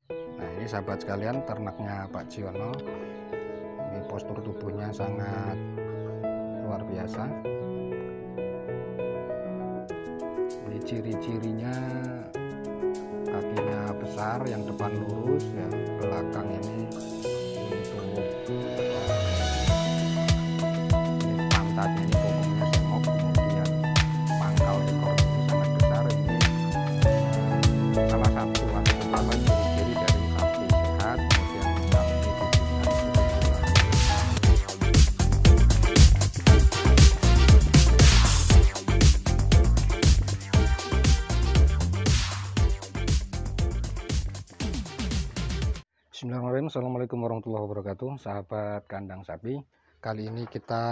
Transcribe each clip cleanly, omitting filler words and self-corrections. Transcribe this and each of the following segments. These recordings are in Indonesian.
Nah, ini sahabat sekalian, ternaknya Pak Jiono. Ini postur tubuhnya sangat luar biasa. Ini ciri-cirinya, kakinya besar, yang depan lurus, ya, belakang ini untuk ini pantatnya ini pokoknya semok, kemudian pangkal ekor ini sangat besar. Ini salah satu atau beberapa ciri-ciri dari sapi sehat, kemudian sapi dibutuhkan Bismillahirrahmanirrahim. Assalamualaikum warahmatullahi wabarakatuh, sahabat kandang sapi. Kali ini kita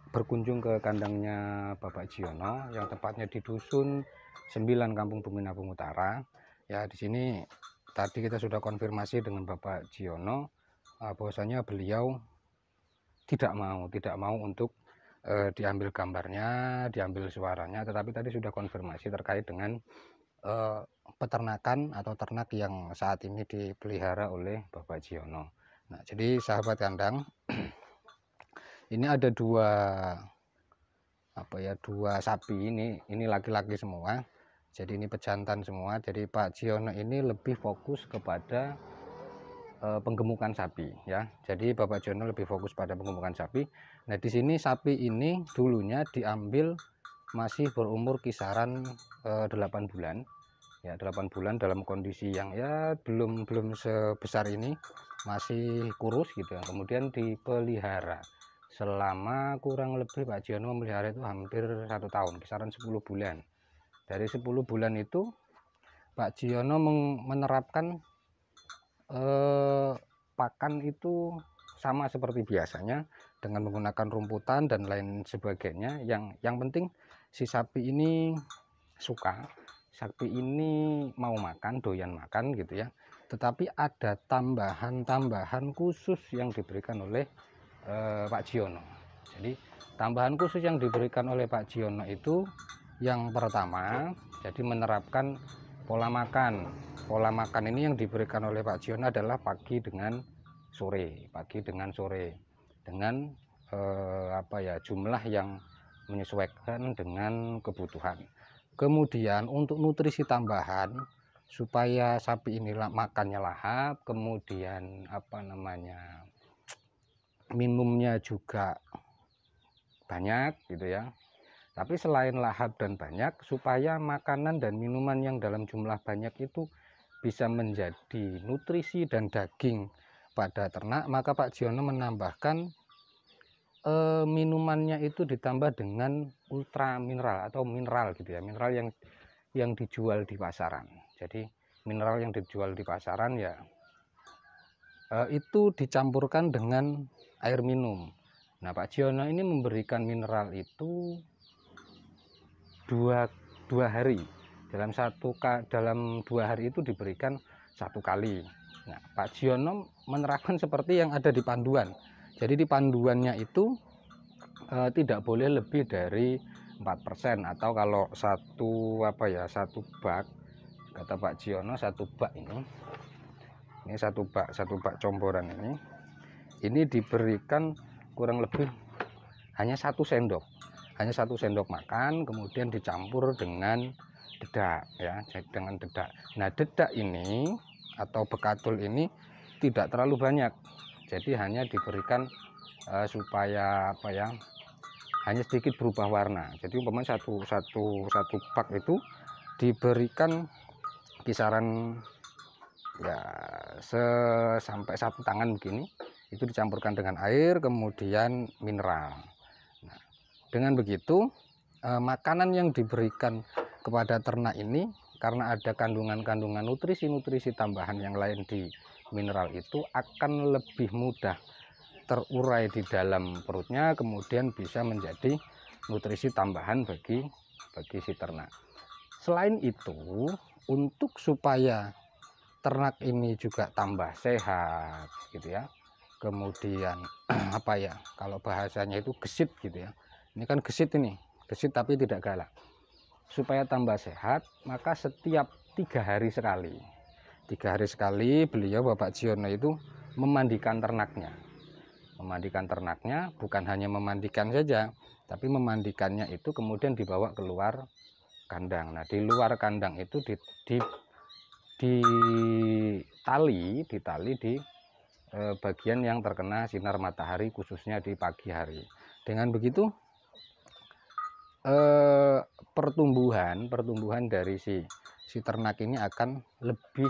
berkunjung ke kandangnya Bapak Jiono yang tepatnya di Dusun 9, Kampung Tuminabung Utara. Ya, di sini tadi kita sudah konfirmasi dengan Bapak Jiono bahwasanya beliau tidak mau untuk diambil gambarnya, diambil suaranya, tetapi tadi sudah konfirmasi terkait dengan peternakan atau ternak yang saat ini dipelihara oleh Bapak Jiono. Nah, jadi sahabat kandang, ini ada dua sapi, ini laki-laki semua. Jadi ini pejantan semua. Jadi Pak Jiono ini lebih fokus kepada penggemukan sapi, ya. Jadi Bapak Jiono lebih fokus pada penggemukan sapi. Nah, di sini sapi ini dulunya diambil masih berumur kisaran 8 bulan. Ya, 8 bulan dalam kondisi yang ya belum sebesar ini, masih kurus gitu ya. Kemudian dipelihara selama kurang lebih Pak Jiono memelihara itu hampir 1 tahun, kisaran 10 bulan. Dari 10 bulan itu Pak Jiono menerapkan pakan itu sama seperti biasanya dengan menggunakan rumputan dan lain sebagainya. Yang penting si sapi ini suka, sapi ini mau makan, doyan makan gitu ya. Tetapi ada tambahan khusus yang diberikan oleh Pak Jiono. Jadi tambahan khusus yang diberikan oleh Pak Jiono itu yang pertama, jadi menerapkan pola makan. Pola makan ini yang diberikan oleh Pak Jiono adalah pagi dengan sore, dengan jumlah yang menyesuaikan dengan kebutuhan. Kemudian untuk nutrisi tambahan supaya sapi ini makannya lahap, kemudian minumnya juga banyak gitu ya. Tapi selain lahap dan banyak, supaya makanan dan minuman yang dalam jumlah banyak itu bisa menjadi nutrisi dan daging pada ternak, maka Pak Jiono menambahkan minumannya itu ditambah dengan ultra mineral atau mineral gitu ya, mineral yang dijual di pasaran. Jadi mineral yang dijual di pasaran ya itu dicampurkan dengan air minum. Nah, Pak Jiono ini memberikan mineral itu dua hari, dalam 2 hari itu diberikan 1 kali. Nah, Pak Jiono menerapkan seperti yang ada di panduan. Jadi di panduannya itu tidak boleh lebih dari 4%, atau kalau satu bak, kata Pak Jiono, satu bak ini satu bak comboran ini diberikan kurang lebih hanya 1 sendok makan, kemudian dicampur dengan dedak ya, dengan dedak. Nah, dedak ini atau bekatul ini tidak terlalu banyak, jadi hanya diberikan supaya hanya sedikit berubah warna. Jadi umpamanya satu bak itu diberikan kisaran ya sampai 1 tangan begini, itu dicampurkan dengan air kemudian mineral. Nah, dengan begitu makanan yang diberikan kepada ternak ini, karena ada kandungan nutrisi tambahan yang lain di mineral itu, akan lebih mudah terurai di dalam perutnya, kemudian bisa menjadi nutrisi tambahan bagi si ternak. Selain itu, untuk supaya ternak ini juga tambah sehat gitu ya, kemudian kalau bahasanya itu gesit gitu ya, ini kan gesit tapi tidak galak. Supaya tambah sehat, maka setiap 3 hari sekali, 3 hari sekali beliau Bapak Jiono itu memandikan ternaknya. Memandikan ternaknya bukan hanya memandikan saja, tapi memandikannya itu kemudian dibawa keluar kandang. Nah, di luar kandang itu ditali di bagian yang terkena sinar matahari, khususnya di pagi hari. Dengan begitu pertumbuhan dari si ternak ini akan lebih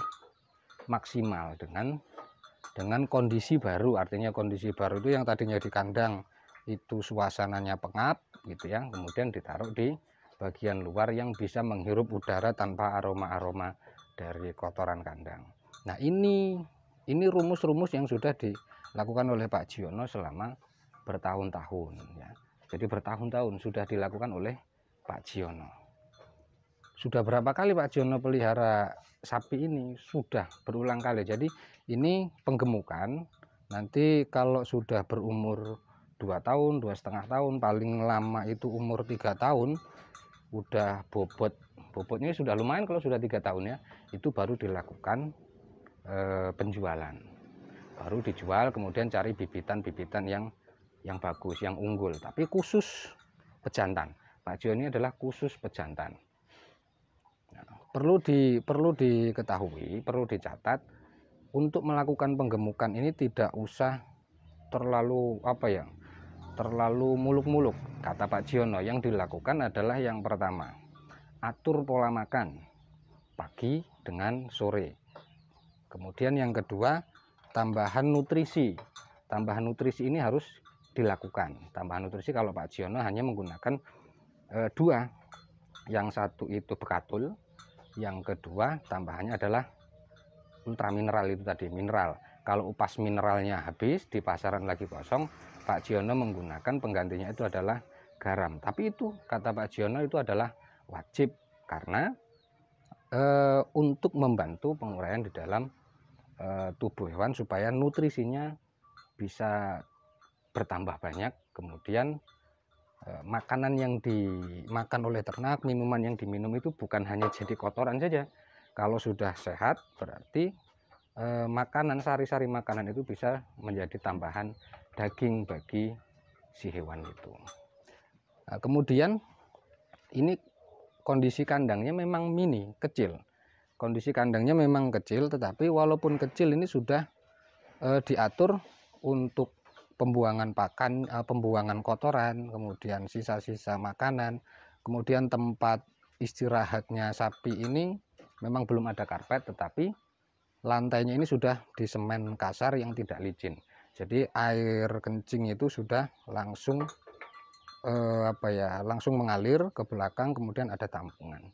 maksimal dengan kondisi baru. Artinya kondisi baru itu yang tadinya di kandang itu suasananya pengap gitu ya, kemudian ditaruh di bagian luar yang bisa menghirup udara tanpa aroma-aroma dari kotoran kandang. Nah, ini rumus-rumus yang sudah dilakukan oleh Pak Jiono selama bertahun-tahun ya. Jadi bertahun-tahun sudah dilakukan oleh Pak Jiono. Sudah berapa kali Pak Jiono pelihara sapi ini? Sudah berulang kali. Jadi ini penggemukan. Nanti kalau sudah berumur 2 tahun, 2,5 tahun, paling lama itu umur 3 tahun, udah bobotnya sudah lumayan. Kalau sudah 3 tahun ya, itu baru dilakukan penjualan. Baru dijual, kemudian cari bibitan-bibitan yang bagus, yang unggul. Tapi khusus pejantan. Pak Jiono ini adalah khusus pejantan. Perlu diketahui, perlu dicatat, untuk melakukan penggemukan ini tidak usah terlalu terlalu muluk-muluk. Kata Pak Jiono, yang dilakukan adalah yang pertama, atur pola makan pagi dengan sore. Kemudian yang kedua, tambahan nutrisi. Tambahan nutrisi ini harus dilakukan. Tambahan nutrisi kalau Pak Jiono hanya menggunakan 2. Yang satu itu bekatul, yang kedua tambahannya adalah ultra mineral, itu tadi mineral. Kalau upas mineralnya habis, di pasaran lagi kosong, Pak Jiono menggunakan penggantinya itu adalah garam. Tapi itu kata Pak Jiono itu adalah wajib, karena untuk membantu penguraian di dalam tubuh hewan supaya nutrisinya bisa bertambah banyak. Kemudian makanan yang dimakan oleh ternak, minuman yang diminum itu bukan hanya jadi kotoran saja. Kalau sudah sehat berarti makanan, sari-sari makanan itu bisa menjadi tambahan daging bagi si hewan itu. Nah, kemudian ini kondisi kandangnya memang mini, kecil. Kondisi kandangnya memang kecil, tetapi walaupun kecil ini sudah diatur untuk pembuangan pakan, pembuangan kotoran, kemudian sisa-sisa makanan, kemudian tempat istirahatnya sapi ini memang belum ada karpet, tetapi lantainya ini sudah disemen kasar yang tidak licin. Jadi air kencing itu sudah langsung langsung mengalir ke belakang, kemudian ada tampungan.